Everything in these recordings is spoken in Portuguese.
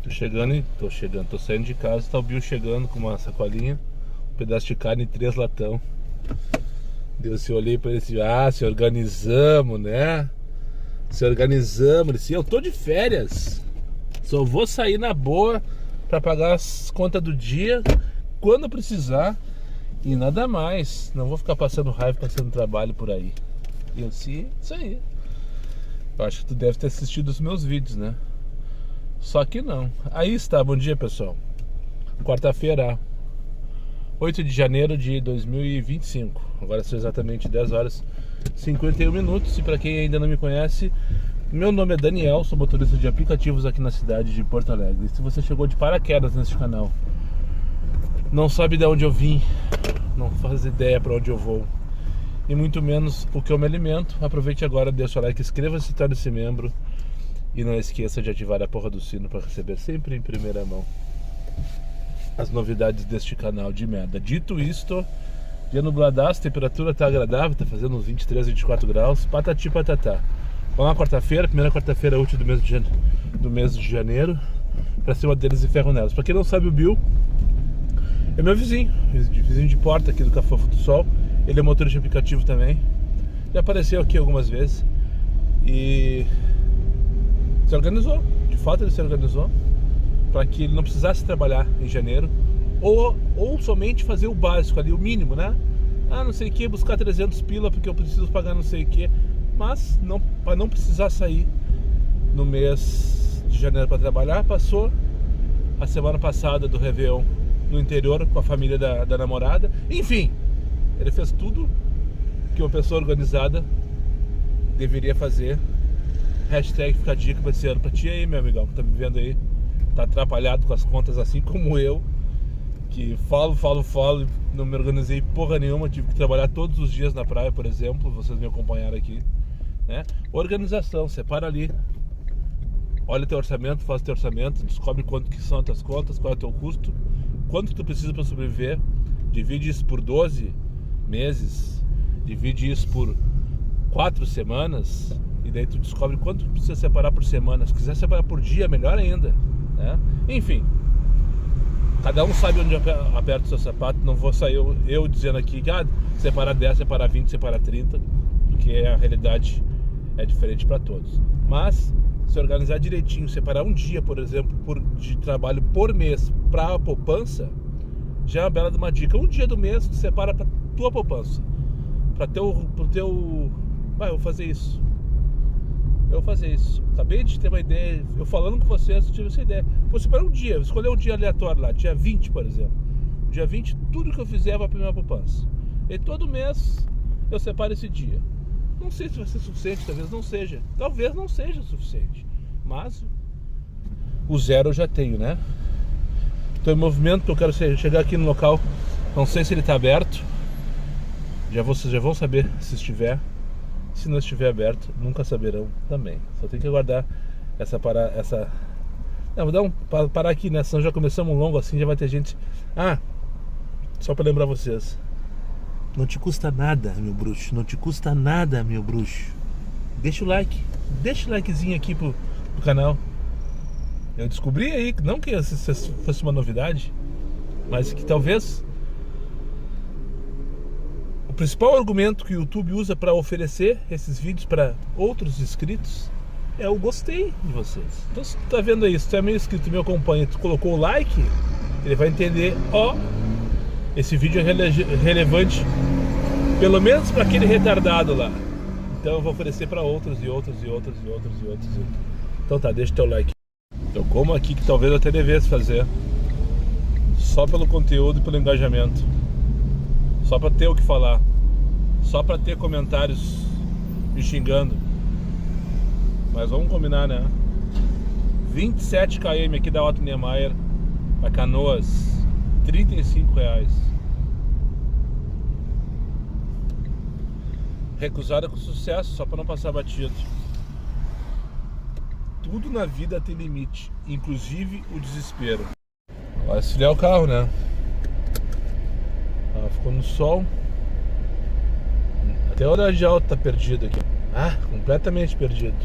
Tô saindo de casa, tá o Bill chegando com uma sacolinha, um pedaço de carne e 3 latão. Eu olhei pra ele assim, se organizamos, né? Se organizamos. Ele disse, eu tô de férias, só vou sair na boa pra pagar as contas do dia quando precisar e nada mais. Não vou ficar passando raiva, passando trabalho por aí. E eu disse, isso aí. Eu acho que tu deve ter assistido os meus vídeos, né? Só que não. Aí está, bom dia pessoal. Quarta-feira, 8 de janeiro de 2025. Agora são exatamente 10 horas e 51 minutos. E para quem ainda não me conhece, meu nome é Daniel, sou motorista de aplicativos aqui na cidade de Porto Alegre. Se você chegou de paraquedas nesse canal, não sabe de onde eu vim, não faz ideia para onde eu vou e muito menos o que eu me alimento, aproveite agora, deixa o like, inscreva-se, se torne-se membro. E não esqueça de ativar a porra do sino para receber sempre em primeira mão as novidades deste canal de merda. Dito isto, dia nubladaço, temperatura tá agradável, tá fazendo uns 23, 24 graus, patati patatá. Vamos lá, quarta-feira, primeira quarta-feira útil do mês de janeiro, pra cima deles e ferro nelas. Pra quem não sabe, o Bill é meu vizinho de porta aqui do Cafofo do Sol. Ele é motorista de aplicativo também, já apareceu aqui algumas vezes e se organizou, de fato ele se organizou para que ele não precisasse trabalhar em janeiro ou somente fazer o básico ali, o mínimo, né? Não sei o que, buscar 300 pila porque eu preciso pagar não sei o que, mas não, para não precisar sair no mês de janeiro para trabalhar. Passou a semana passada do Réveillon no interior com a família da namorada. Enfim, ele fez tudo que uma pessoa organizada deveria fazer. Hashtag fica a dica pra esse ano pra ti aí, meu amigão, que tá me vendo aí, tá atrapalhado com as contas assim como eu, que falo, não me organizei porra nenhuma, tive que trabalhar todos os dias na praia, por exemplo, vocês me acompanharam aqui, né? Organização, separa ali, olha teu orçamento, faz teu orçamento, descobre quanto que são as tuas contas, qual é o teu custo, quanto tu precisa para sobreviver, divide isso por 12 meses, divide isso por 4 semanas, e daí tu descobre quanto precisa separar por semana. Se quiser separar por dia, melhor ainda, né? Enfim, cada um sabe onde aperta o seu sapato. Não vou sair eu dizendo aqui que separar 10, separar 20, separar 30, porque a realidade é diferente para todos. Mas se organizar direitinho, separar um dia, por exemplo, de trabalho por mês para a poupança, já é uma bela de uma dica. Um dia do mês tu separa para tua poupança, para pro teu eu vou fazer isso. Acabei de ter uma ideia. Eu falando com vocês, eu tive essa ideia. Vou separar um dia, escolher um dia aleatório lá, dia 20, por exemplo. Dia 20, tudo que eu fizer vai para minha poupança. E todo mês eu separo esse dia. Não sei se vai ser suficiente, talvez não seja. Talvez não seja suficiente. Mas o zero eu já tenho, né? Estou em movimento, eu quero chegar aqui no local. Não sei se ele está aberto. Vocês já vão saber se estiver. Se não estiver aberto, nunca saberão também. Só tem que aguardar Não, vou dar parar aqui, né? Senão já começamos um longo assim, já vai ter gente. Só pra lembrar vocês, não te custa nada, meu bruxo. Não te custa nada, meu bruxo. Deixa o like. Deixa o likezinho aqui pro canal. Eu descobri aí, não que fosse uma novidade, mas que talvez o principal argumento que o YouTube usa para oferecer esses vídeos para outros inscritos é o gostei de vocês. Então se tu tá vendo aí, se tu é meu inscrito, me acompanha, tu colocou o like, ele vai entender, esse vídeo é relevante pelo menos para aquele retardado lá. Então eu vou oferecer para outros e outros. Então tá, deixa o teu like. Eu como aqui que talvez eu até devesse fazer, só pelo conteúdo e pelo engajamento. Só pra ter o que falar, só pra ter comentários me xingando. Mas vamos combinar, né? 27 km aqui da Otto Niemeyer a Canoas, R$35. Recusada com sucesso, só pra não passar batido. Tudo na vida tem limite, inclusive o desespero. Vai esfriar o carro, né? Ficou no sol. Até o radial tá perdido aqui. Completamente perdido.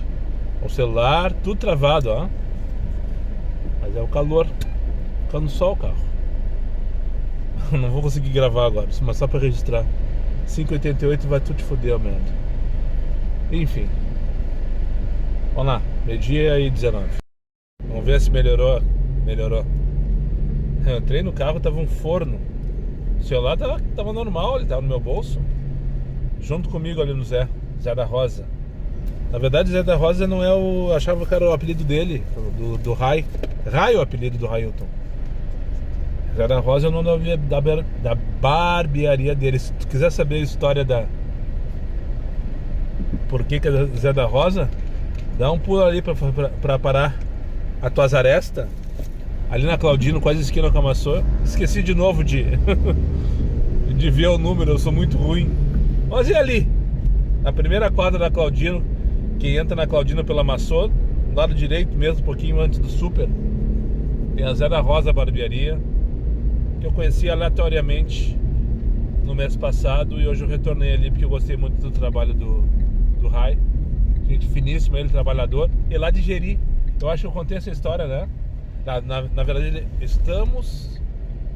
O celular, tudo travado, Mas é o calor. Fica no sol o carro. Não vou conseguir gravar agora, mas só pra registrar. 5h88 vai tudo te foder, merda. Enfim. Vamos lá, meio-dia e 19. Vamos ver se melhorou. Melhorou. Eu entrei no carro, tava um forno. O celular tava normal, ele tava no meu bolso. Junto comigo ali no Zé da Rosa. Na verdade, Zé da Rosa não é o... Achava que era o apelido dele, do Rai. Rai é o apelido do Railton. Zé da Rosa é o nome da barbearia dele. Se tu quiser saber a história da... Por que é Zé da Rosa, dá um pulo ali pra parar a tuas arestas. Ali na Claudino, quase esquina com a Maçã. Esqueci de novo de ver o número, eu sou muito ruim. Mas é ali, na primeira quadra da Claudino. Quem entra na Claudino pela Maçã, do lado direito mesmo, um pouquinho antes do Super, tem a Zé da Rosa Barbearia, que eu conheci aleatoriamente no mês passado. E hoje eu retornei ali porque eu gostei muito do trabalho do Rai. Gente finíssima, ele trabalhador. E lá de Jeri, eu acho que eu contei essa história, né? Na verdade, estamos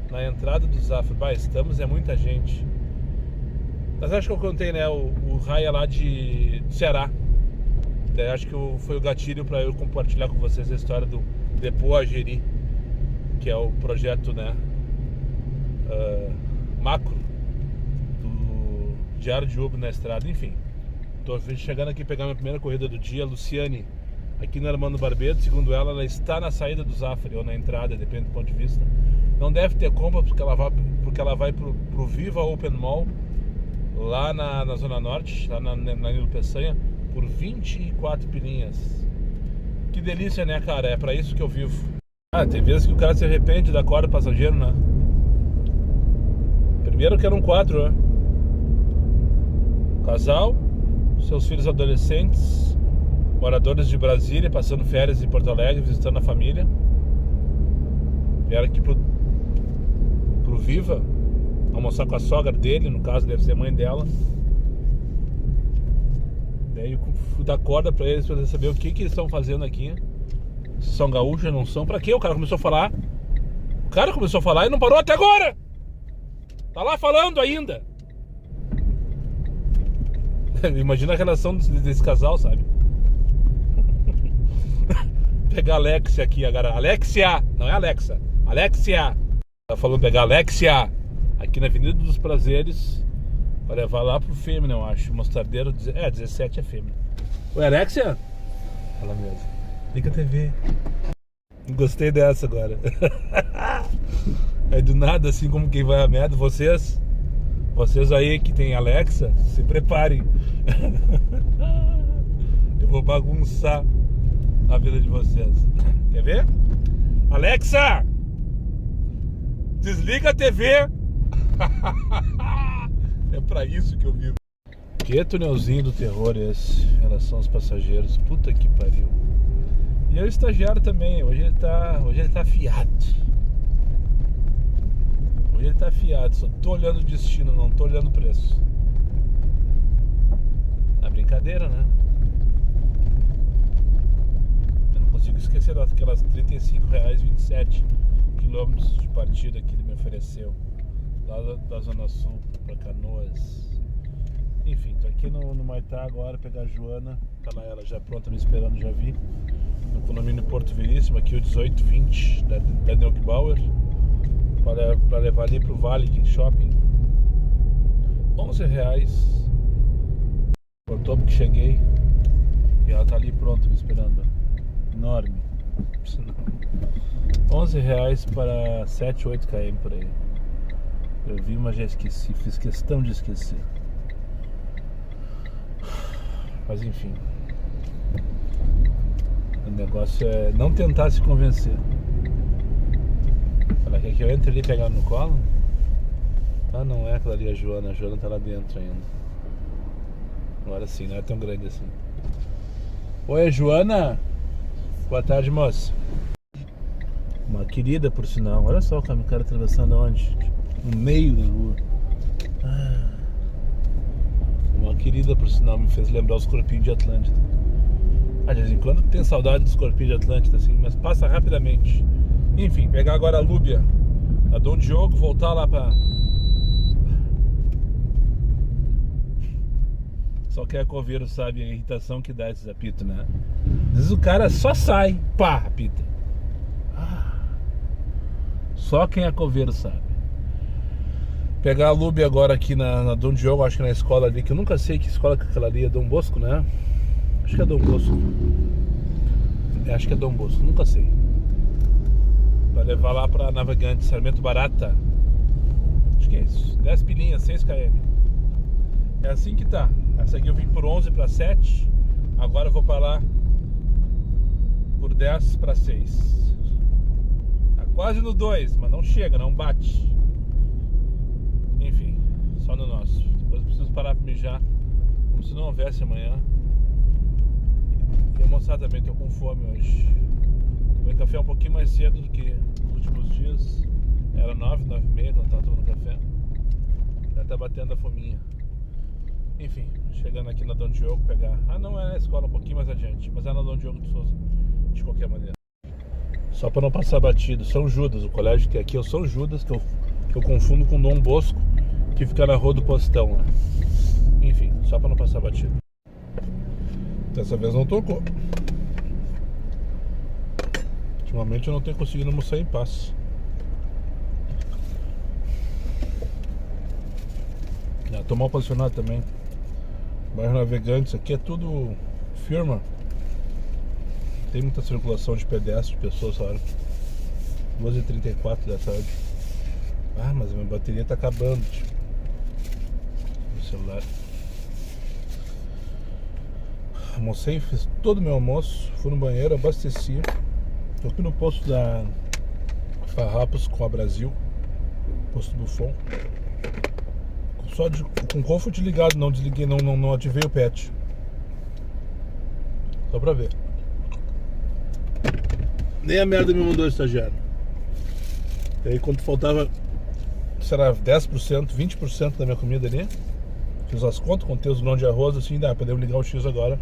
na entrada do Zafra. Estamos, é muita gente. Mas acho que eu contei, né? O Rai é lá de Ceará. Daí acho que foi o gatilho para eu compartilhar com vocês a história do Depô a Jeri, que é o projeto, né, macro do Diário de Uber na estrada. Enfim, tô chegando aqui pegar minha primeira corrida do dia. Luciane, aqui no Armando Barbeiro, segundo ela está na saída do Zafra ou na entrada, depende do ponto de vista. Não deve ter compra porque ela vai pro Viva Open Mall, lá na Zona Norte, lá na Nilo Peçanha, por 24 pilinhas. Que delícia, né, cara? É pra isso que eu vivo. Tem vezes que o cara se arrepende da corda passageiro, né? Primeiro que eram 4, né? Casal, seus filhos adolescentes, moradores de Brasília, passando férias em Porto Alegre, visitando a família. Vieram aqui pro Viva almoçar com a sogra dele, no caso deve ser a mãe dela. Daí eu fui dar corda pra eles pra saber o que eles estão fazendo aqui. Se são gaúchos, não são. Pra quê? O cara começou a falar. E não parou até agora. Tá lá falando ainda. Imagina a relação desse casal, sabe? Pegar a Alexia aqui agora. Alexia, não é Alexa. Alexia. Tá falando pegar a Alexia aqui na Avenida dos Prazeres pra levar lá pro Fêmea, eu acho. Mostardeiro, 17 é Fêmea. Oi, Alexia? Fala mesmo. Liga a TV. Gostei dessa agora. É do nada, assim como quem vai a merda. Vocês aí que tem Alexa, se preparem. Eu vou bagunçar a vida de vocês. Quer ver? Alexa! Desliga a TV! É pra isso que eu vivo. Que túnelzinho do terror esse em relação aos passageiros. Puta que pariu. E é o estagiário também. Hoje ele tá afiado. Hoje ele tá afiado. Só tô olhando o destino, não tô olhando o preço. É brincadeira, né? Eu não consigo esquecer daquelas R$35,27 quilômetros de partida que ele me ofereceu. Lá da Zona Sul pra Canoas. Enfim, tô aqui no Maitá agora, pegar a Joana. Tá lá ela já pronta me esperando, já vi. No condomínio Porto Veríssimo, aqui o 1820 da Neubauer. Pra levar ali pro Vale Shopping. R$11. Cortou porque cheguei. E ela tá ali pronta me esperando. Enorme. R$11 para 7, 8 km por aí. Eu vi, mas já esqueci. Fiz questão de esquecer. Mas enfim, o negócio é não tentar se convencer. Ela quer que eu entre ali e pegar no colo? Ah, não é aquela ali a Joana tá lá dentro ainda. Agora sim, não é tão grande assim. Oi, Joana. Boa tarde, moça. Uma querida, por sinal. Olha só o cara atravessando onde? No meio da rua. Uma querida, por sinal, me fez lembrar os Corpinhos de Atlântida. De vez em quando tem saudade dos Corpinhos de Atlântida, assim, mas passa rapidamente. Enfim, pegar agora a Lúbia, a Dom Diogo, voltar lá pra... Só que a coveiro sabe a irritação que dá esses apitos, né? Às vezes o cara só sai, pá, apita. Só quem é coveiro sabe. Pegar a Lúbia agora aqui na Dom Diogo, acho que na escola ali, que eu nunca sei que escola que aquela ali é Dom Bosco, né? Acho que é Dom Bosco. Acho que é Dom Bosco, nunca sei. Pra levar lá pra Navegante, Sarmento Barata. Acho que é isso, 10 pilinhas, 6 km. É assim que tá. Essa aqui eu vim por 11 para 7. Agora eu vou para lá por 10 para 6. Tá quase no 2, mas não chega, não bate. Enfim, só no nosso. Depois eu preciso parar para mijar, como se não houvesse amanhã. E almoçar também, tô com fome hoje. Tomei café um pouquinho mais cedo do que nos últimos dias. Era 9, 9h30 quando eu tava tomando café. Já tá batendo a fominha. Enfim, chegando aqui na Dom Diogo, pegar... Ah, não, é na escola um pouquinho mais adiante, mas é na Dom Diogo de Souza, de qualquer maneira. Só para não passar batido, São Judas, o colégio que aqui é o São Judas, que eu confundo com Dom Bosco, que fica na Rua do Postão, né? Enfim, só para não passar batido. Dessa vez não tocou. Ultimamente eu não tenho conseguido almoçar em paz. Tô mal posicionado também. Bairro Navegantes, aqui é tudo firma. Tem muita circulação de pedestres, de pessoas, sabe? 2h34 da tarde. Ah, mas a minha bateria tá acabando, tipo. No celular. Almocei, fiz todo o meu almoço. Fui no banheiro, abasteci. Tô aqui no posto da Farrapos com a Brasil. Posto Buffon. Só com o comfort ligado, não desliguei, não ativei o pet. Só pra ver. Nem a merda me mandou o estagiário. E aí quando faltava, será 10%, 20% da minha comida ali, fiz as contas, contei os grãos de arroz, assim, podemos ligar o X agora.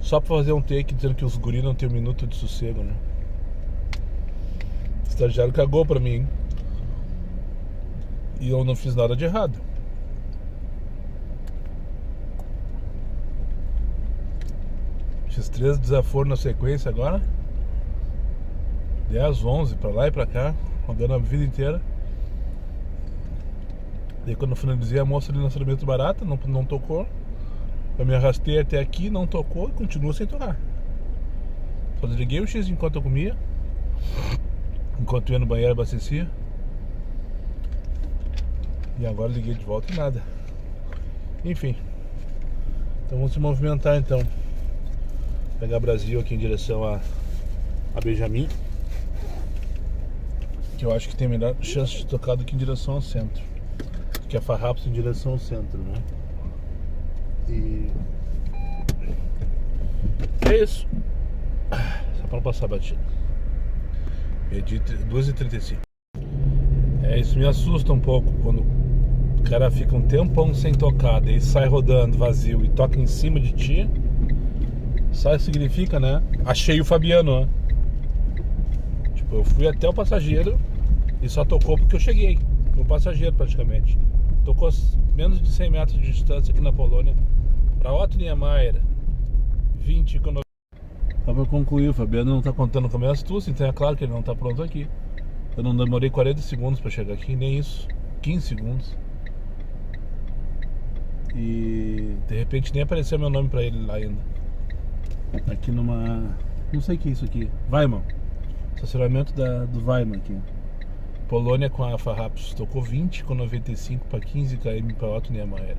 Só pra fazer um take dizendo que os guris não tem um minuto de sossego, né? O estagiário cagou pra mim, hein? E eu não fiz nada de errado. Fiz 3 desaforos na sequência agora. 10, 11, pra lá e pra cá, rodando a vida inteira. Daí quando eu finalizei a moça ali no Sarmento Barata, não tocou. Eu me arrastei até aqui, não tocou e continua sem tocar. Só desliguei o X enquanto eu comia. Enquanto eu ia no banheiro abastecia. E agora liguei de volta e nada. Enfim. Então vamos se movimentar então. Pegar Brasil aqui em direção a Benjamin. Que eu acho que tem melhor chance de tocar do que em direção ao centro. Que a Farrapos em direção ao centro, né? E é isso. Só para não passar batida. Medi 2h35. Isso me assusta um pouco quando o cara fica um tempão sem tocar, daí sai rodando vazio e toca em cima de ti. Sabe o que significa, né? Achei o Fabiano, né? Tipo, eu fui até o passageiro e só tocou porque eu cheguei no passageiro praticamente. Tocou menos de 100 metros de distância aqui na Polônia para Otto Niemeyer 20 quando... Só pra concluir, o Fabiano não tá contando com a minha astúcia, então é claro que ele não tá pronto aqui. Eu não demorei 40 segundos pra chegar aqui, nem isso, 15 segundos. E de repente nem apareceu meu nome pra ele lá ainda. Aqui numa... não sei o que é isso aqui, Weiman. Estacionamento do Weiman aqui. Polônia com a Farrapos. Tocou 20 com 95 para 15 km para Otto Niemeyer.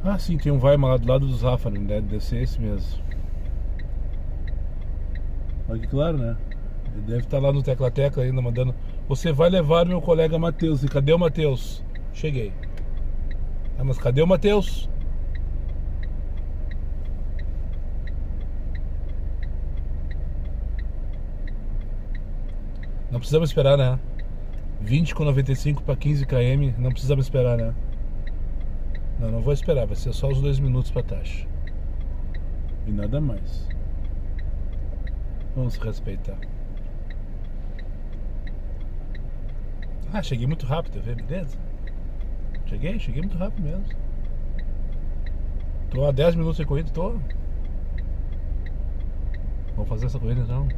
Ah, sim, tem um Weiman lá do lado dos Raffarin, né? Deve ser esse mesmo. Olha que claro, né? Ele deve estar lá no tecla-tecla ainda mandando: você vai levar meu colega Matheus. E cadê o Matheus? Cheguei. Ah, mas cadê o Matheus? Não precisamos esperar, né? 20 com 95 para 15 km. Não precisamos esperar, né? Não vou esperar. Vai ser só os 2 minutos para taxa. E nada mais. Vamos se respeitar. Ah, cheguei muito rápido, beleza? Cheguei muito rápido mesmo. Tô há 10 minutos de corrida, tô. Vamos fazer essa corrida então?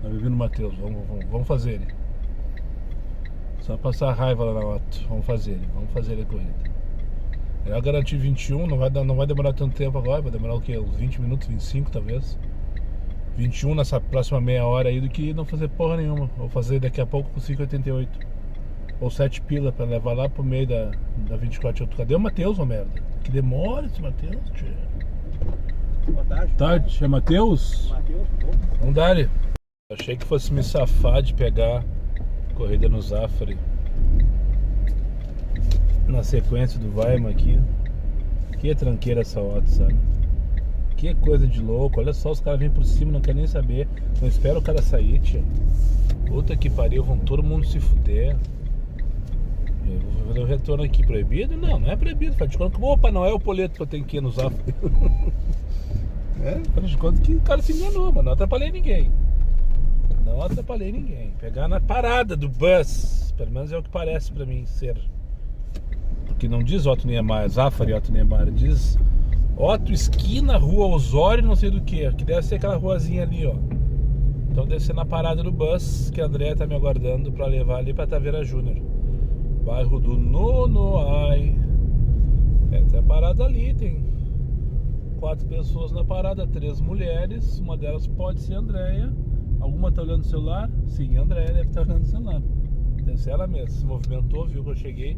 Tá vivendo o Matheus, vamos fazer ele. Só passar a raiva lá na moto. Vamos fazer ele a corrida. Eu garanti 21, não vai demorar tanto tempo agora, vai demorar o quê? Uns 20 minutos, 25 talvez. 21 nessa próxima meia hora aí do que não fazer porra nenhuma. Vou fazer daqui a pouco com 5,88. Ou 7 pila pra levar lá pro meio da 24. Cadê o Matheus, ô merda? Que demora esse Matheus, tio. Boa tarde. Tarde, é Matheus? Matheus, Vamos dar ele. Achei que fosse me safar de pegar corrida no Zafari na sequência do Weimar aqui. Que tranqueira essa moto, sabe? Que coisa de louco. Olha só, os caras vêm por cima, não querem nem saber. Não espera o cara sair, tia. Puta que pariu, vão todo mundo se fuder. Eu vou fazer o retorno aqui. Proibido? Não, não é proibido. Faz de conta que, opa, não é o Poleto que eu tenho que ir no Zafari. Faz de conta que o cara se enganou, mas não atrapalhei ninguém. Não atrapalhei ninguém. Pegar na parada do bus. Pelo menos é o que parece pra mim ser. Porque não diz Otto Niemeyer, Zafari Otto Niemeyer. Diz Otto esquina, rua Osório, não sei do que. Que deve ser aquela ruazinha ali, ó. Então deve ser na parada do bus que a Andréia tá me aguardando pra levar ali pra Taveira Júnior. Bairro do Nonoai. Tem a parada ali, tem 4 pessoas na parada, 3 mulheres. Uma delas pode ser a Andréia. Alguma tá olhando o celular? Sim, a Andréia deve estar olhando o celular. Deve ser ela mesma. Se movimentou, viu que eu cheguei.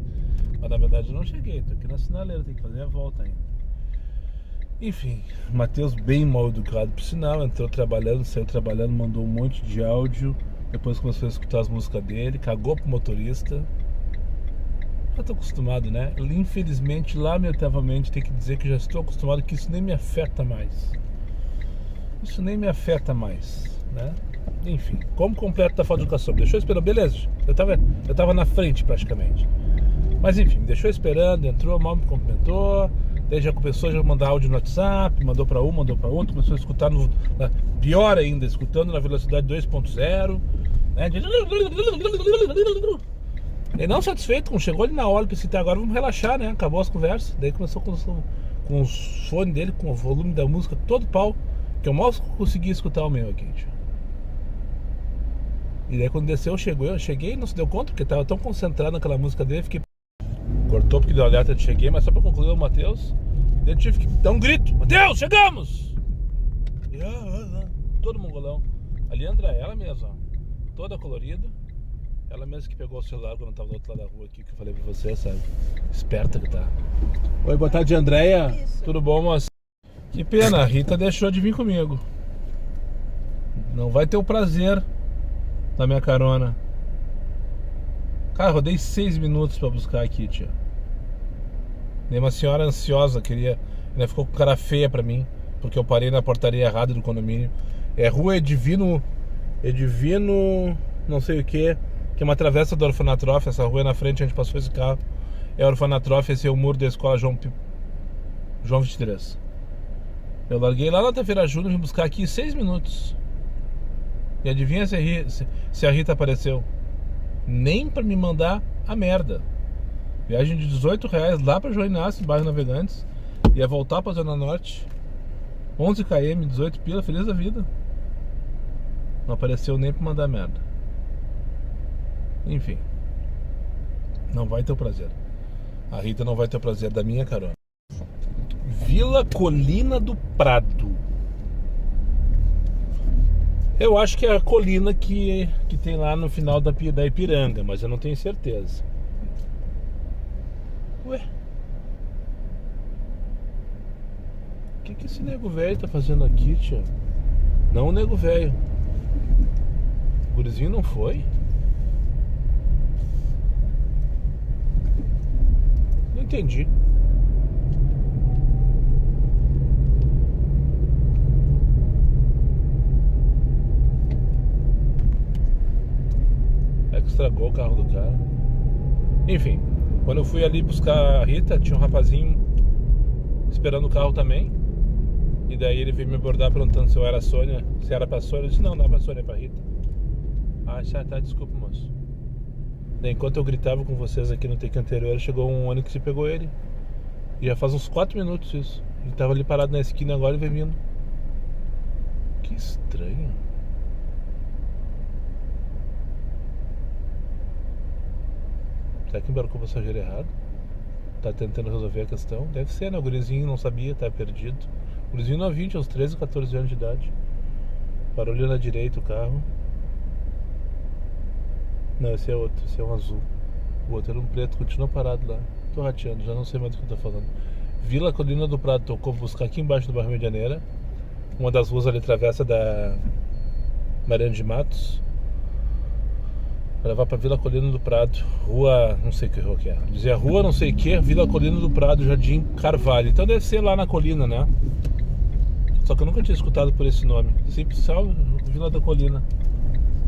Mas na verdade eu não cheguei, tô aqui na sinaleira, tem que fazer a volta ainda. Enfim, Matheus bem mal educado por sinal. Entrou trabalhando, saiu trabalhando, mandou um monte de áudio. Depois começou a escutar as músicas dele, cagou pro motorista. Já tô acostumado, né? Infelizmente, lamentavelmente, tem que dizer que já estou acostumado, que isso nem me afeta mais. Isso nem me afeta mais, né? Enfim, como completo da falta de educação. Me deixou esperando, beleza. Eu tava na frente praticamente. Mas enfim, me deixou esperando, entrou, mal me cumprimentou. Daí já começou a mandar áudio no WhatsApp, mandou pra um, mandou pra outro, começou a escutar, pior ainda, escutando na velocidade 2.0, né? E não satisfeito, quando chegou ali na hora, pensei, até agora vamos relaxar, né? Acabou as conversas. Daí começou com os fones dele, com o volume da música, todo pau, que eu mal consegui escutar o meu aqui, tio. E daí quando desceu, eu cheguei e não se deu conta, porque tava tão concentrado naquela música dele, fiquei... Cortou porque deu alerta de cheguei, mas só pra concluir o Matheus, daí eu tive que dar um grito: Matheus, chegamos! E, todo mongolão. Ali entra ela mesma, ó, toda colorida. Ela mesma que pegou o celular quando eu tava do outro lado da rua aqui, que eu falei pra você, sabe? Esperta que tá. Oi, boa tarde, Andréia. Tudo bom, moça? Que pena, a Rita deixou de vir comigo. Não vai ter o prazer da minha carona. Cara, rodei 6 minutos pra buscar aqui, tia. Dei uma senhora ansiosa, queria... Ainda ficou com cara feia pra mim, porque eu parei na portaria errada do condomínio. É Rua Edivino... não sei o que é uma travessa do Orfanatrof. Essa rua é na frente, a gente passou esse carro. É Orfanatrof, esse é o muro da escola João 23. Eu larguei lá na Taveira Júnior, vim buscar aqui 6 minutos. E adivinha se a Rita apareceu? Nem pra me mandar a merda. Viagem de R$18 lá pra João Inácio, bairro Navegantes. Ia voltar pra Zona Norte, 11 km, 18 pila, feliz da vida. Não apareceu nem pra mandar merda. Enfim, não vai ter o prazer. A Rita não vai ter o prazer da minha carona. Vila Colina do Prado. Eu acho que é a colina que tem lá no final da Ipiranga, mas eu não tenho certeza. Ué? O que esse nego velho tá fazendo aqui, tia? Não o nego velho. O gurizinho não foi? Não entendi. Estragou o carro do cara. Enfim, quando eu fui ali buscar a Rita, tinha um rapazinho esperando o carro também. E daí ele veio me abordar perguntando se eu era a Sônia, se era pra Sônia. Eu disse, não é pra Sônia, é pra Rita. Ah, tá, desculpa, moço. Daí, enquanto eu gritava com vocês aqui no take anterior, chegou um ônibus e pegou ele. E já faz uns 4 minutos isso. Ele tava ali parado na esquina agora e veio vindo. Que estranho. Será que embarcou o passageiro errado? Tá tentando resolver a questão? Deve ser, né? O gurizinho não sabia, tá perdido. O gurizinho novinho, tinha uns 13, 14 anos de idade. Parou ali na direita o carro. Não, esse é outro, esse é um azul. O outro era um preto, continua parado lá. Tô rateando, já não sei mais do que eu tô falando. Vila Colina do Prado, tocou buscar aqui embaixo do bairro Medianeira. Uma das ruas ali, travessa da Mariana de Matos. Pra levar pra Vila Colina do Prado. Rua, não sei que rua que é. Dizia rua não sei que, Vila Colina do Prado, Jardim Carvalho. Então deve ser lá na colina, né? Só que eu nunca tinha escutado por esse nome. Sempre salve Vila da Colina.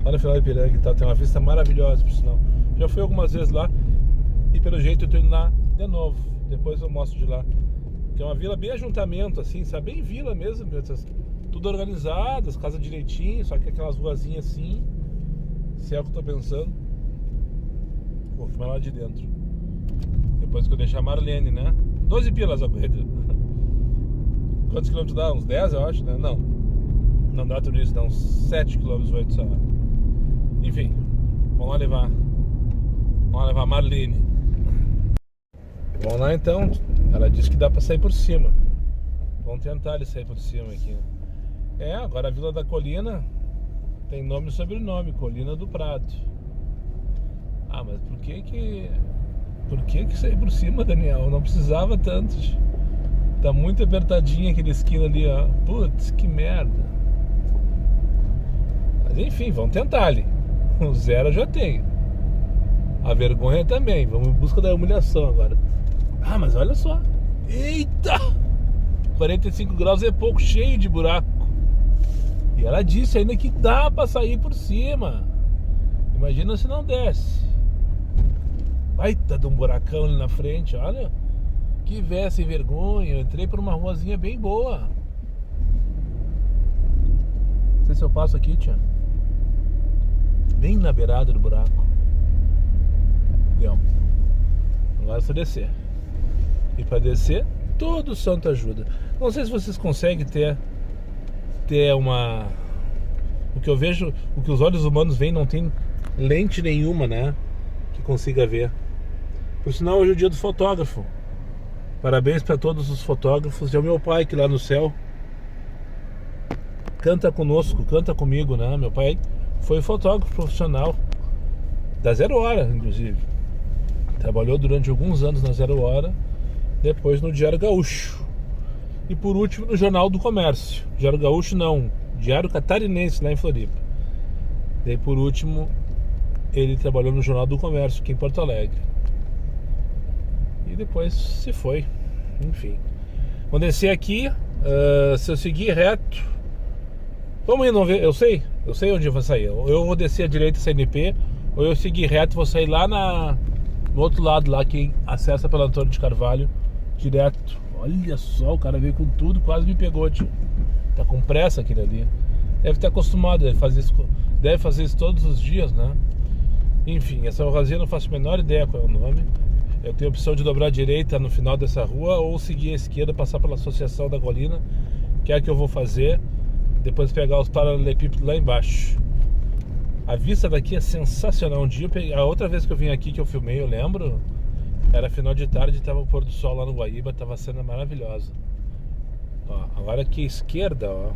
Lá no final do Ipiranga e tal, tem uma vista maravilhosa, por sinal. Já fui algumas vezes lá e pelo jeito eu tô indo lá de novo. Depois eu mostro de lá. Que é uma vila bem ajuntamento, assim, sabe? Bem vila mesmo. Tudo organizado, as casas direitinho, só que aquelas ruazinhas assim. Se é o que eu tô pensando. Vou filmar lá de dentro. Depois que eu deixar a Marlene, né? 12 pilas a corrida. Quantos quilômetros dá? Uns 10, eu acho, né? Não dá tudo isso, dá uns 7 km, 8 só. Enfim, vamos lá levar a Marlene. Vamos lá então. Ela disse que dá pra sair por cima. Vamos tentar ele sair por cima aqui. Agora a Vila da Colina tem nome e sobrenome, Colina do Prado. Ah, mas por que sair por cima, Daniel? Não precisava tanto. Tá muito apertadinha aquele esquina ali, ó. Putz, que merda. Mas enfim, vamos tentar ali. O 0 eu já tenho. A vergonha também. Vamos em busca da humilhação agora. Ah, mas olha só. Eita! 45 graus é pouco, cheio de buraco. E ela disse ainda que dá pra sair por cima. Imagina se não desce. Baita de um buracão ali na frente, olha. Que véia sem vergonha. Eu entrei por uma ruazinha bem boa. Não sei se eu passo aqui, tia. Bem na beirada do buraco. Deu. Agora é só descer. E pra descer, todo santo ajuda. Não sei se vocês conseguem ter uma... O que eu vejo, o que os olhos humanos veem, não tem lente nenhuma, né? Que consiga ver. Por sinal, hoje é o dia do fotógrafo. Parabéns para todos os fotógrafos. E ao meu pai que lá no céu canta conosco, canta comigo, né? Meu pai foi fotógrafo profissional da Zero Hora, inclusive. Trabalhou durante alguns anos na Zero Hora. Depois no Diário Gaúcho. E por último no Jornal do Comércio. Diário Gaúcho não, Diário Catarinense lá em Floripa. Daí por último ele trabalhou no Jornal do Comércio aqui em Porto Alegre. E depois se foi. Enfim. Vou descer aqui. Se eu seguir reto, vamos indo ver. Eu sei onde eu vou sair. Eu vou descer à direita CNP, ou eu seguir reto, vou sair lá no outro lado lá, que acessa pelo Antônio de Carvalho direto. Olha só, o cara veio com tudo, quase me pegou, tio. Tá com pressa aquele ali. Deve estar acostumado, deve fazer isso todos os dias, né? Enfim, essa ruazinha eu não faço a menor ideia qual é o nome. Eu tenho a opção de dobrar à direita no final dessa rua ou seguir à esquerda, passar pela Associação da Colina, que é a que eu vou fazer. Depois pegar os paralelepípedos lá embaixo. A vista daqui é sensacional. Um dia a outra vez que eu vim aqui, que eu filmei, eu lembro, era final de tarde, tava o pôr do sol lá no Guaíba, tava sendo maravilhosa. Ó, agora aqui à esquerda, ó,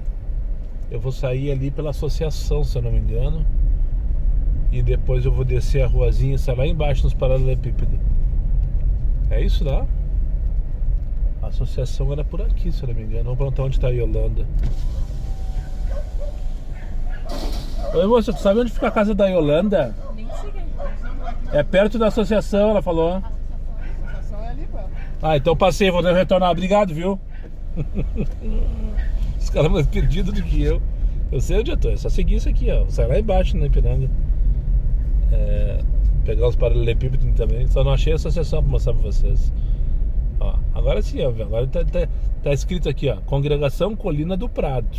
eu vou sair ali pela Associação, se eu não me engano, e depois eu vou descer a ruazinha e sair lá embaixo nos paralelepípedos. É isso lá? A associação era por aqui, se eu não me engano. Vamos perguntar onde está a Yolanda. Oi, moça, tu sabe onde fica a casa da Yolanda? Nem sei. É perto da associação, ela falou. A associação é ali, pô. Ah, então passei, vou retornar. Obrigado, viu? Os caras mais perdidos do que eu. Eu sei onde eu tô, é só seguir isso aqui, ó. Sai lá embaixo na Ipiranga. Pegar os paralelepípedos também. Só não achei a associação pra mostrar pra vocês. Ó, agora Agora sim, ó, agora tá escrito aqui, ó, Congregação Colina do Prado.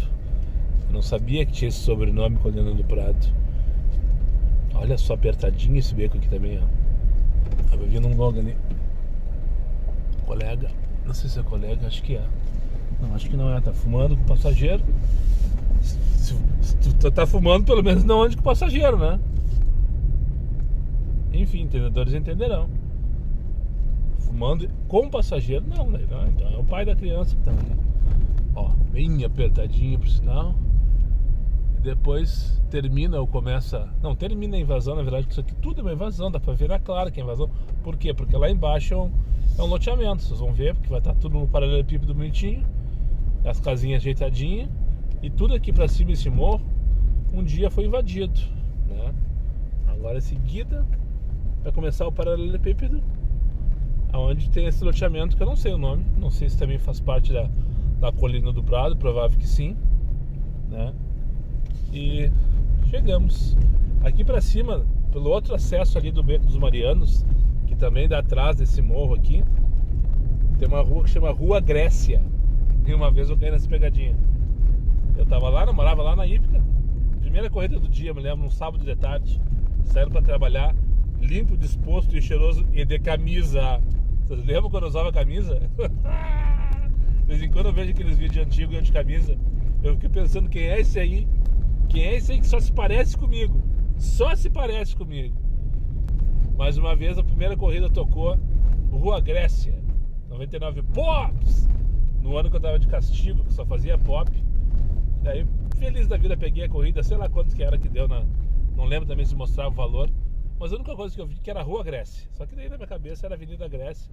Eu não sabia que tinha esse sobrenome, Colina do Prado. Olha só, apertadinho esse beco aqui também, ó. Tava vindo um longo ali. Colega, não sei se é colega, acho que é. Não, acho que não é, tá fumando com o passageiro. Se tu tá fumando, pelo menos não ande com o passageiro, né? Enfim, entendedores entenderão. Fumando com o passageiro, não, né? Então é o pai da criança que tá ali. Ó, bem apertadinho por sinal. E depois termina ou começa... Não, termina a invasão, na verdade, que isso aqui tudo é uma invasão. Dá pra ver na clara que é invasão. Por quê? Porque lá embaixo é um loteamento. Vocês vão ver, porque vai estar tudo no paralelepípedo bonitinho. As casinhas ajeitadinhas. E tudo aqui pra cima, esse morro, um dia foi invadido, né? Agora em seguida vai começar o paralelepípedo, onde tem esse loteamento que eu não sei o nome. Não sei se também faz parte da Colina do Prado, provável que sim, né? E chegamos aqui pra cima, pelo outro acesso ali do Beco dos Marianos, que também dá atrás desse morro aqui. Tem uma rua que chama Rua Grécia. E uma vez eu caí nessa pegadinha. Eu tava lá, morava lá na Ípica. Primeira corrida do dia, me lembro, num sábado de tarde. Saindo pra trabalhar, limpo, disposto e cheiroso e de camisa. Vocês lembram quando eu usava camisa? De vez em quando eu vejo aqueles vídeos antigos eu de camisa. Eu fiquei pensando, quem é esse aí? Quem é esse aí que só se parece comigo? Só se parece comigo. Mais uma vez, a primeira corrida tocou Rua Grécia, 99 Pops! No ano que eu tava de castigo, que só fazia pop. Daí, feliz da vida, peguei a corrida, sei lá quanto que era que deu não lembro também se mostrava o valor. Mas a única coisa que eu vi que era Rua Grécia. Só que daí na minha cabeça era Avenida Grécia,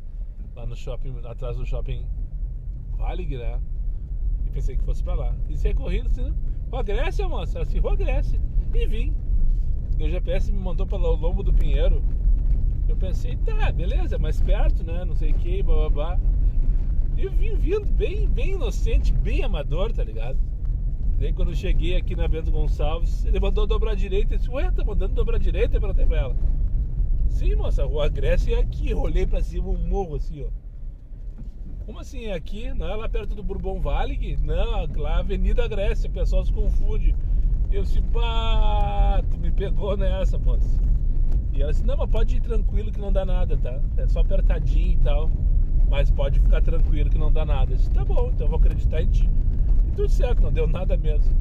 lá no shopping, atrás do shopping Valig, né? E pensei que fosse pra lá. E saí corrida assim, Rua Grécia, moça, assim, Rua Grécia. E vim. O GPS me mandou pelo Lombo do Pinheiro. Eu pensei, tá, beleza, é mais perto, né? Não sei o que, bababá. E eu vim vindo bem inocente, bem amador, tá ligado? Daí quando eu cheguei aqui na Bento Gonçalves, ele mandou dobrar direita. Eu disse, ué, tá mandando dobrar direita? Eu perguntei pra ela. Sim, moça, a Rua Grécia é aqui. Eu olhei pra cima, um morro assim, ó. Como assim é aqui? Não é lá perto do Bourbon Valig? Não, lá é Avenida Grécia, o pessoal se confunde. Eu disse, pá, tu me pegou nessa, moça. E ela disse, não, mas pode ir tranquilo que não dá nada, tá? É só apertadinho e tal, mas pode ficar tranquilo que não dá nada. Eu disse, tá bom, então eu vou acreditar em ti. E tudo certo, não deu nada mesmo.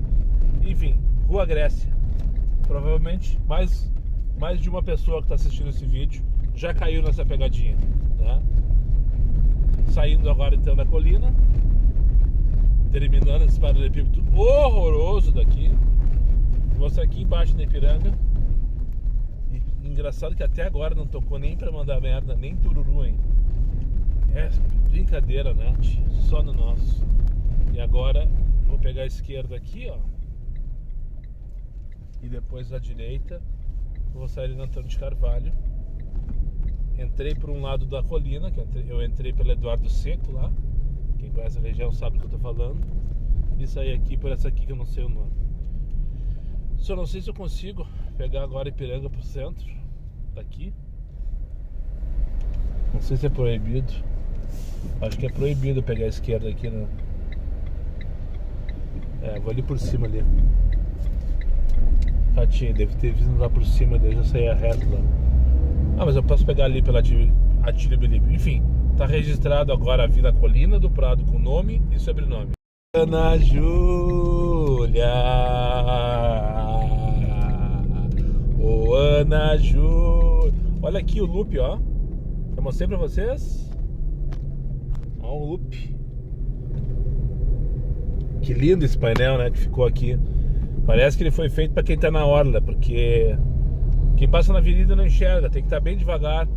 Enfim, Rua Grécia. Provavelmente mais de uma pessoa que está assistindo esse vídeo já caiu nessa pegadinha, né? Saindo agora então da colina, terminando esse paralelepípedo horroroso daqui. Vou sair aqui embaixo na Ipiranga. E engraçado que até agora não tocou nem pra mandar merda, nem tururu, hein? É brincadeira, né? Só no nosso. E agora vou pegar a esquerda aqui, ó. E depois a direita. Vou sair ali no Antônio de Carvalho. Entrei por um lado da colina, que eu entrei pelo Eduardo Seco lá. Quem conhece a região sabe do que eu tô falando. E saí aqui por essa aqui que eu não sei o nome. Só não sei se eu consigo pegar agora Ipiranga pro centro. Daqui. Não sei se é proibido. Acho que é proibido pegar a esquerda aqui, né? É, vou ali por cima ali. Ratinho, deve ter vindo lá por cima, daí eu já saí reto lá. Ah, mas eu posso pegar ali pela Atílio Bilipe. Enfim, tá registrado agora a Vila Colina do Prado com nome e sobrenome. Ana Júlia, ô Ana Júlia. Olha aqui o loop, ó. Eu mostrei pra vocês. Ó o loop. Que lindo esse painel, né, que ficou aqui. Parece que ele foi feito pra quem tá na orla, porque quem passa na avenida não enxerga, tem que estar bem devagar.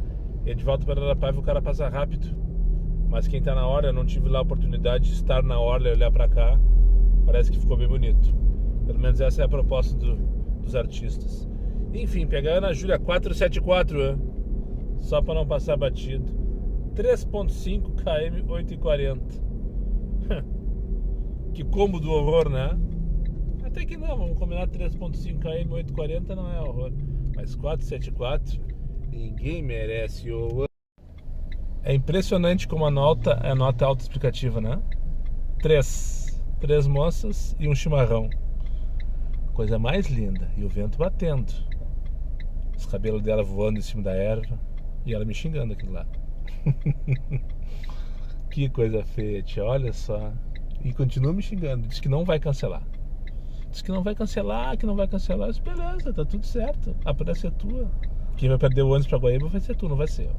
E de volta para Araraquara o cara passa rápido. Mas quem tá na orla, eu não tive lá a oportunidade de estar na orla e olhar pra cá. Parece que ficou bem bonito. Pelo menos essa é a proposta dos artistas. Enfim, pegar a Ana Júlia 474, né? Só pra não passar batido. 3.5 km 8,40. Que combo do horror, né? Até que não, vamos combinar 3.5 km 8,40 não é horror. Mas 474, ninguém merece o... É impressionante como a nota é autoexplicativa, né? Três moças e um chimarrão. Coisa mais linda. E o vento batendo. Os cabelos dela voando em cima da erva. E ela me xingando aqui lá. Que coisa feia, tia. Olha só. E continua me xingando. Diz que não vai cancelar. Diz que não vai cancelar, que não vai cancelar. Disse, beleza, tá tudo certo. A pressa é tua. Quem vai perder o ônibus pra Guaíba vai ser tu, não vai ser eu.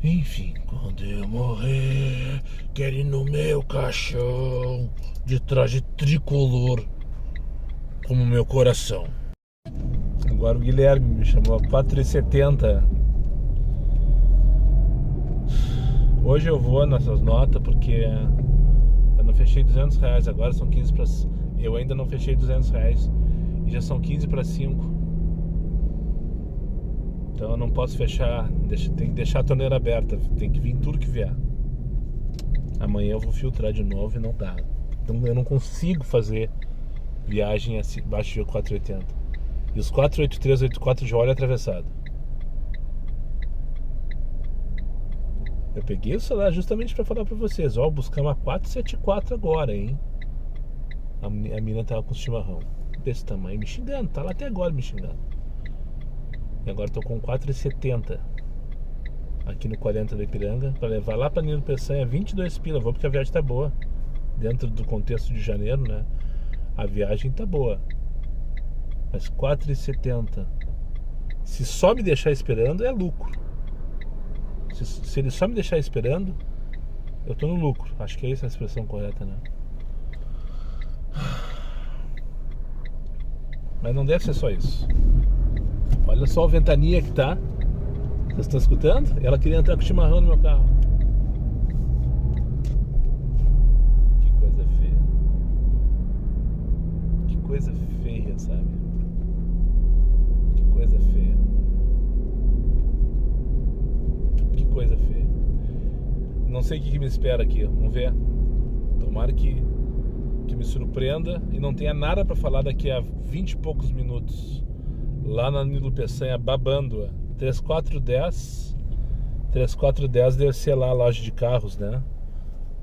Enfim, quando eu morrer, quero ir no meu caixão de traje tricolor como meu coração. Agora o Guilherme me chamou a 4h70. Hoje eu vou nessas notas porque eu não fechei R$200, agora são 15 para... Eu ainda não fechei R$200 e já são 15 para 5. Então eu não posso fechar, tem que deixar a torneira aberta, tem que vir tudo que vier. Amanhã eu vou filtrar de novo e não dá. Então eu não consigo fazer viagem abaixo de 4,80. E os 483, 84 já olha atravessado. Eu peguei o celular justamente para falar para vocês, ó, buscar uma 474 agora, hein? A mina tava com chimarrão desse tamanho, me xingando, tá lá até agora me xingando. E agora tô com 4,70 aqui no 40 da Ipiranga para levar lá para Nilo Peçanha, 22 pila. Vou porque a viagem tá boa. Dentro do contexto de janeiro, né? A viagem tá boa. Mas 4,70. Se só me deixar esperando, é lucro. Se ele só me deixar esperando, eu tô no lucro. Acho que é essa a expressão correta, né? Mas não deve ser só isso. Olha só a ventania que tá. Vocês estão escutando? Ela queria entrar com chimarrão no meu carro. Que coisa feia. Que coisa feia, sabe? Que coisa feia. Que coisa feia. Não sei o que me espera aqui. Vamos ver. Tomara que me surpreenda e não tenha nada pra falar daqui a 20 e poucos minutos. Lá na Nilo Peçanha, babando. 3410 deve ser lá a loja de carros, né?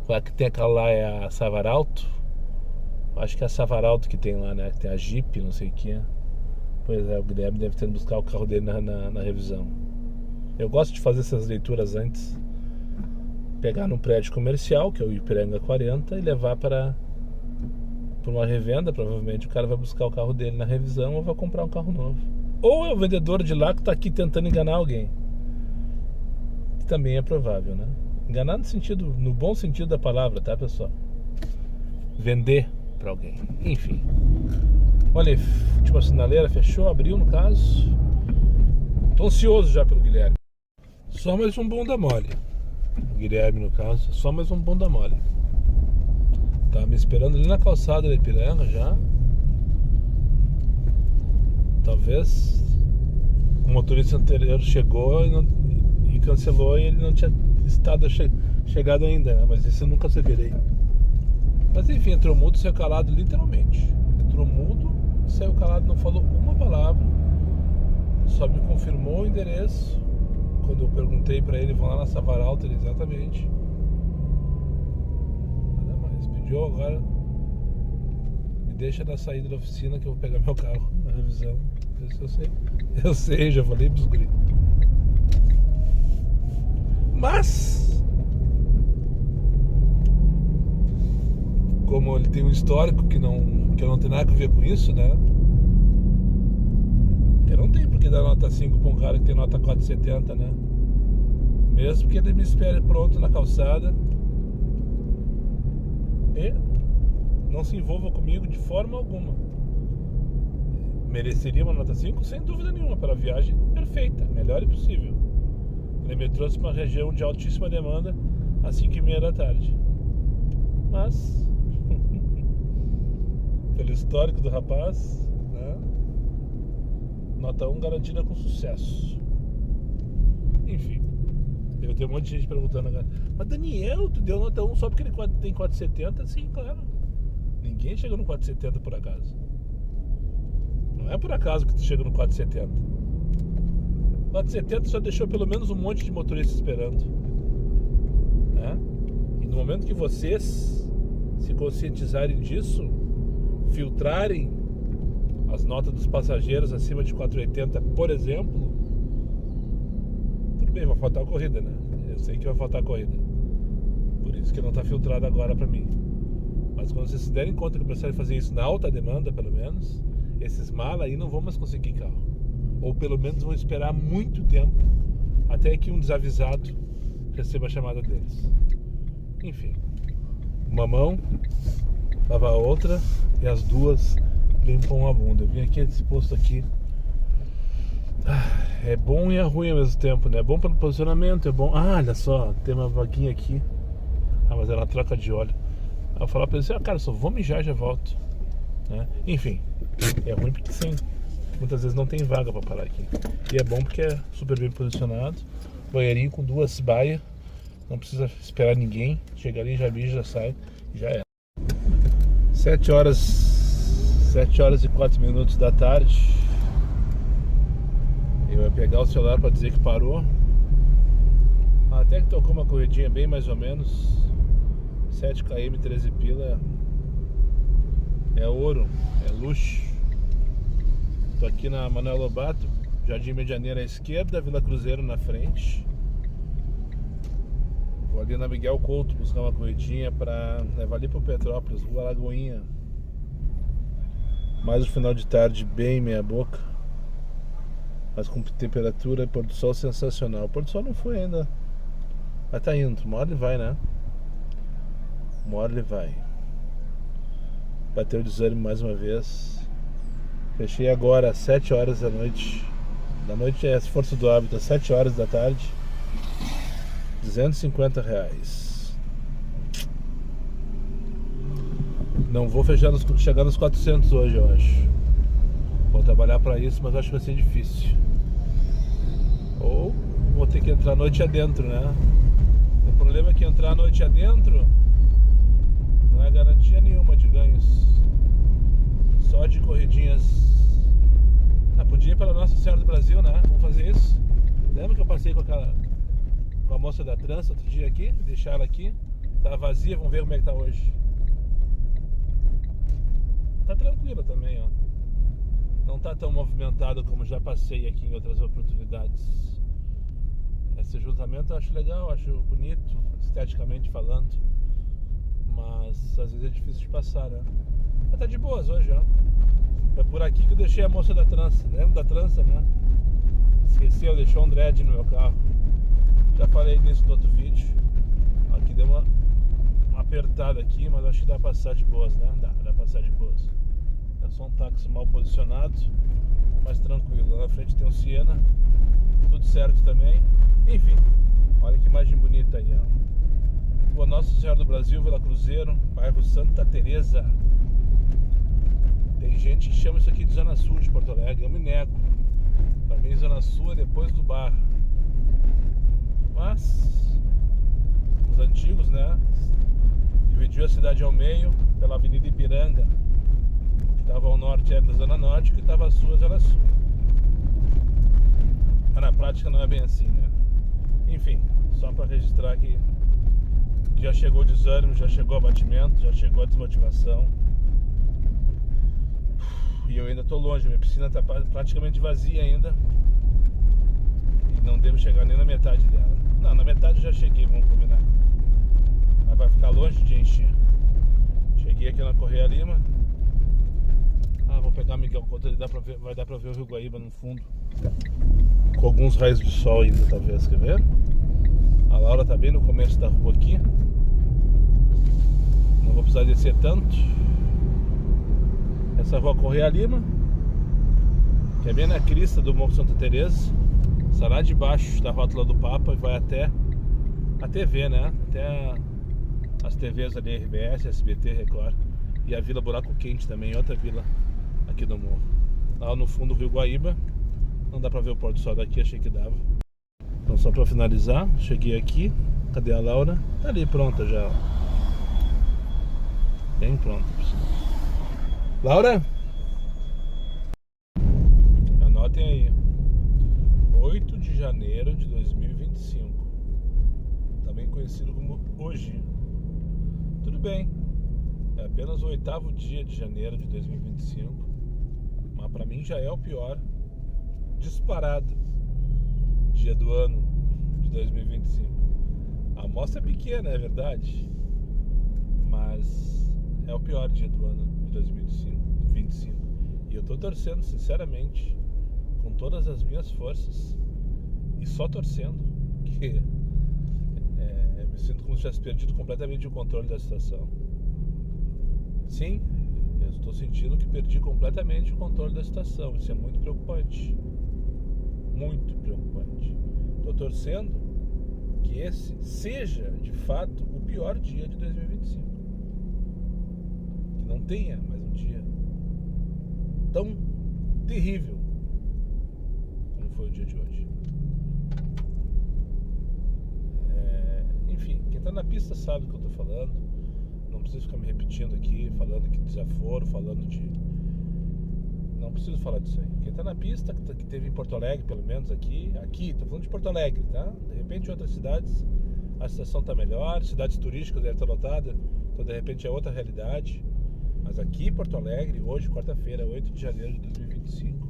A que tem aquela lá é a Savaralto. Acho que é a Savaralto que tem lá, né? Que tem a Jeep, não sei o que. Pois é, o Guilherme deve ter ido buscar o carro dele na revisão. Eu gosto de fazer essas leituras antes. Pegar num prédio comercial, que é o Ipiranga 40, e levar para uma revenda. Provavelmente o cara vai buscar o carro dele na revisão ou vai comprar um carro novo. Ou é o vendedor de lá que está aqui tentando enganar alguém. Que também é provável, né? Enganar no bom sentido da palavra, tá, pessoal? Vender para alguém. Enfim. Olha aí, última sinaleira fechou, abriu no caso. Tô ansioso já pelo Guilherme. Só mais um bunda mole. O Guilherme, no caso, só mais um bunda mole. Tá me esperando ali na calçada da Ipiranga já. Talvez o motorista anterior chegou e cancelou e ele não tinha chegado ainda, né? Mas isso eu nunca saberei. Mas enfim, entrou mudo e saiu calado literalmente. Entrou mudo e saiu calado, não falou uma palavra. Só me confirmou o endereço. Quando eu perguntei pra ele, vão lá na Savaralto, ele exatamente. Nada mais. Pediu agora. Me deixa na saída da oficina que eu vou pegar meu carro na revisão. Isso eu sei. Eu sei, já falei pros gringos. Mas como ele tem um histórico que eu não tenho nada a ver com isso, né? Eu não tenho porque dar nota 5 pra um cara que tem nota 4,70, né? Mesmo que ele me espere pronto na calçada e não se envolva comigo de forma alguma. Mereceria uma nota 5? Sem dúvida nenhuma, para a viagem perfeita, melhor possível. Ele me trouxe para uma região de altíssima demanda às 5h30 da tarde. Mas pelo histórico do rapaz, né? Nota 1 garantida com sucesso. Enfim, eu tenho um monte de gente perguntando agora: mas Daniel, tu deu nota 1 só porque ele tem 4,70? Sim, claro. Ninguém chega no 4,70 por acaso. Não é por acaso que tu chega no 4,70. Lote 70 já deixou pelo menos um monte de motorista esperando, né? E no momento que vocês se conscientizarem disso, filtrarem as notas dos passageiros acima de 4,80, por exemplo, tudo bem, vai faltar a corrida, né? Eu sei que vai faltar a corrida, por isso que não está filtrado agora para mim. Mas quando vocês se derem conta que começarem a fazer isso na alta demanda, pelo menos, esses malas aí não vão mais conseguir carro, ou pelo menos vão esperar muito tempo até que um desavisado receba a chamada deles. Enfim, uma mão lava a outra e as duas limpam a bunda. Eu vim aqui nesse posto aqui. É bom e é ruim ao mesmo tempo, né? É bom pelo posicionamento, é bom. Olha só, tem uma vaguinha aqui. Mas era uma troca de óleo. Aí eu falava pra ele assim, cara, só vou mijar e já volto, né? Enfim, é ruim porque sim, muitas vezes não tem vaga pra parar aqui. E é bom porque é super bem posicionado. Banheirinho com 2 baias. Não precisa esperar ninguém. Chega ali, já mija, já sai. Já é. 7 horas e 4 minutos da tarde. Eu ia pegar o celular para dizer que parou. Até que tocou uma corridinha bem mais ou menos. 7 km, 13 pila. É ouro, é luxo. Tô aqui na Manuel Lobato, Jardim Medianeira à esquerda, Vila Cruzeiro na frente. Vou ali na Miguel Couto buscar uma corridinha para levar ali pro Petrópolis, Rua Lagoinha. Mais um final de tarde bem meia boca, mas com temperatura e pôr do sol sensacional. O pôr do sol não foi ainda, mas tá indo, uma hora ele vai, né? Uma hora ele vai. Bateu o desânimo mais uma vez. Fechei agora às 7 horas da noite. Da noite é a força do hábito, às 7 horas da tarde. R$250. Não vou chegar nos 400 hoje, eu acho. Vou trabalhar para isso, mas acho que vai ser difícil. Ou vou ter que entrar a noite adentro, né? O problema é que entrar a noite adentro não é garantia nenhuma de ganhos. Só de corridinhas. Podia ir para Nossa Senhora do Brasil, né? Vamos fazer isso. Lembra que eu passei com a moça da trança outro dia aqui? Deixar ela aqui. Tá vazia, vamos ver como é que tá hoje. Tá tranquila também, ó. Não tá tão movimentado como já passei aqui em outras oportunidades. Esse juntamento eu acho legal, acho bonito, esteticamente falando. Mas às vezes é difícil de passar, né? Mas tá de boas hoje, ó. Foi por aqui que eu deixei a moça da trança. Lembra da trança, né? Esqueceu, deixou um dread no meu carro. Já falei nisso no outro vídeo. Aqui deu uma apertada aqui, mas acho que dá pra passar de boas, né? Dá pra passar de boas. É só um táxi mal posicionado, mas tranquilo. Lá na frente tem um Siena, tudo certo também. Enfim, olha que imagem bonita aí, ó. Rua Nossa Senhora do Brasil, Vila Cruzeiro, bairro Santa Teresa. Tem gente que chama isso aqui de Zona Sul de Porto Alegre, eu me nego. Pra mim, Zona Sul é depois do bar. Mas os antigos, né, dividiu a cidade ao meio pela Avenida Ipiranga, que estava ao norte era da Zona Norte, que estava a sul, a Zona Sul. Mas na prática não é bem assim, né? Enfim, só para registrar que já chegou o desânimo, já chegou o abatimento, já chegou a desmotivação. E eu ainda tô longe, minha piscina tá praticamente vazia ainda. E não devo chegar nem na metade dela. Não, na metade eu já cheguei, vamos combinar. Mas vai ficar longe de encher. Cheguei aqui na Correia Lima. Vou pegar o Miguel Couto, vai dar pra ver o Rio Guaíba no fundo. Com alguns raios de sol ainda, talvez, quer ver? A Laura tá bem no começo da rua aqui. Não vou precisar descer tanto. Essa rua Correia Lima, que é bem na crista do Morro Santa Teresa. Sai lá de baixo da rótula do Papa e vai até a TV, né? Até as TVs ali, RBS, SBT, Record. E a Vila Buraco Quente também, outra vila aqui do morro. Lá no fundo do Rio Guaíba. Não dá pra ver o pôr do sol daqui, achei que dava. Então só pra finalizar, cheguei aqui. Cadê a Laura? Tá ali pronta já. Bem pronta. Laura? Anotem aí. 8 janeiro de 2025, também conhecido como hoje. Tudo bem, é apenas o 8º dia de janeiro de 2025, mas para mim já é o pior, disparado, dia do ano de 2025. A amostra é pequena, é verdade, mas é o pior dia do ano de 2025. E eu tô torcendo, sinceramente, com todas as minhas forças, e só torcendo, que eu me sinto como se tivesse perdido completamente o controle da situação. Sim, eu estou sentindo que perdi completamente o controle da situação. Isso é muito preocupante. Muito preocupante. Estou torcendo que esse seja, de fato, o pior dia de 2025. Que não tenha mais um dia tão terrível como foi o dia de hoje. Enfim, quem está na pista sabe do que eu estou falando. Não preciso ficar me repetindo aqui, falando aqui de desaforo, falando de... Não preciso falar disso aí. Quem está na pista, que teve em Porto Alegre, pelo menos aqui, estou falando de Porto Alegre, tá? De repente em outras cidades a situação está melhor, cidades turísticas devem estar lotadas, então de repente é outra realidade. Mas aqui em Porto Alegre, hoje, quarta-feira, 8 de janeiro de 2025,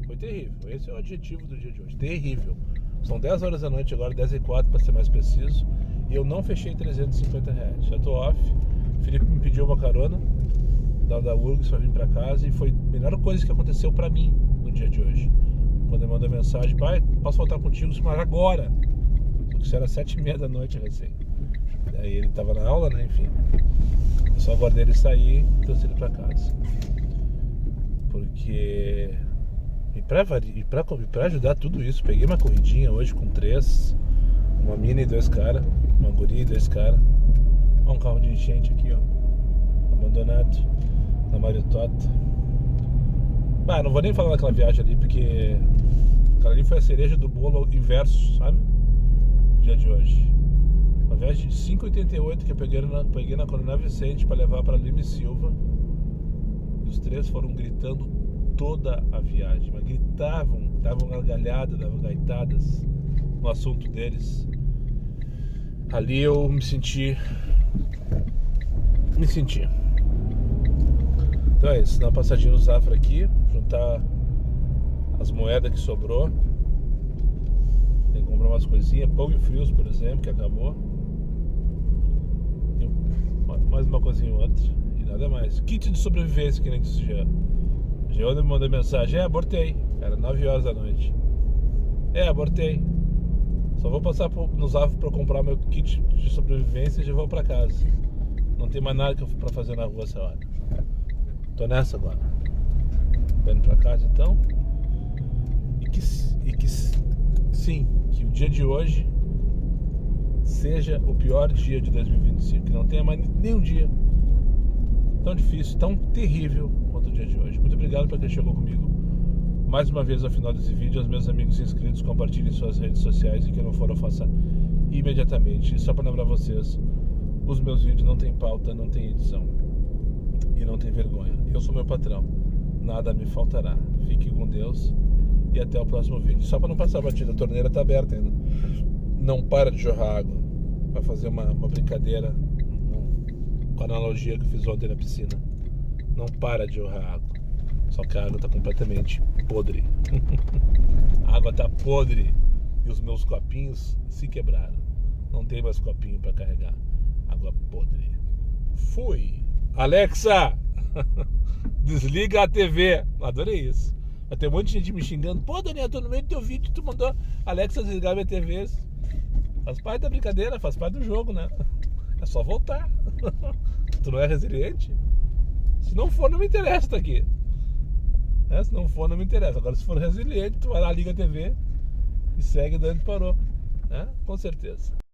foi terrível. Esse é o adjetivo do dia de hoje, terrível. São 10 horas da noite agora, 10h04 para ser mais preciso, e eu não fechei R$350. Já tô off. O Felipe me pediu uma carona da URGS para vir para casa, e foi a melhor coisa que aconteceu para mim no dia de hoje. Quando ele mandou mensagem: pai, posso voltar contigo, mas agora? Porque isso era 7h30 da noite recém. Daí ele tava na aula, né, enfim. Eu só aguardei ele sair e trouxe ele para casa. Porque... E pra ajudar tudo isso, peguei uma corridinha hoje com 3, uma mina e 2 caras, uma guria e 2 caras. Olha um carro de enchente aqui, ó, abandonado, na Mariotota. Não vou nem falar daquela viagem ali, porque aquela ali foi a cereja do bolo inverso, sabe? Dia de hoje. Uma viagem de 5,88 que eu peguei na Coronel Vicente para levar para Lima e Silva. E os 3 foram gritando toda a viagem, mas gritavam, davam gargalhadas, davam gaitadas no assunto deles. Ali eu me senti. Então é isso, dar uma passadinha no Zafra aqui, juntar as moedas que sobrou. Tem que comprar umas coisinhas, pão e frios, por exemplo, que acabou. Tem mais uma coisinha ou outra e nada mais. Kit de sobrevivência, que nem disse já. Geone me mandou mensagem: abortei. Era 9 horas da noite. Abortei. Só vou passar no Zafra pra comprar meu kit de sobrevivência e já vou pra casa. Não tem mais nada pra fazer na rua essa hora. Tô nessa agora. Tô indo pra casa então. Que o dia de hoje seja o pior dia de 2025. Que não tenha mais nenhum dia tão difícil, tão terrível quanto o dia de hoje. Muito obrigado para quem chegou comigo mais uma vez ao final desse vídeo. Aos meus amigos inscritos, compartilhem suas redes sociais, e que não foram, faça imediatamente. E só para lembrar vocês, os meus vídeos não tem pauta, não tem edição e não tem vergonha. Eu sou meu patrão, nada me faltará. Fique com Deus e até o próximo vídeo. Só para não passar a batida, a torneira está aberta ainda, não para de jorrar água. Vai fazer uma brincadeira com a analogia que eu fiz ontem na piscina. Não para de jorrar água. Só que a água está completamente podre. A água está podre e os meus copinhos se quebraram. Não tem mais copinho para carregar. Água podre. Fui! Alexa! Desliga a TV. Adorei isso. Vai ter um monte de gente me xingando. Pô, Daniel, tô no meio do teu vídeo, tu mandou Alexa desligar minha TV. Faz parte da brincadeira, faz parte do jogo, né? É só voltar. Tu não é resiliente? Se não for, não me interessa tá aqui. Se não for, não me interessa. Agora, se for resiliente, tu vai lá, liga a TV e segue de onde parou, né? Com certeza.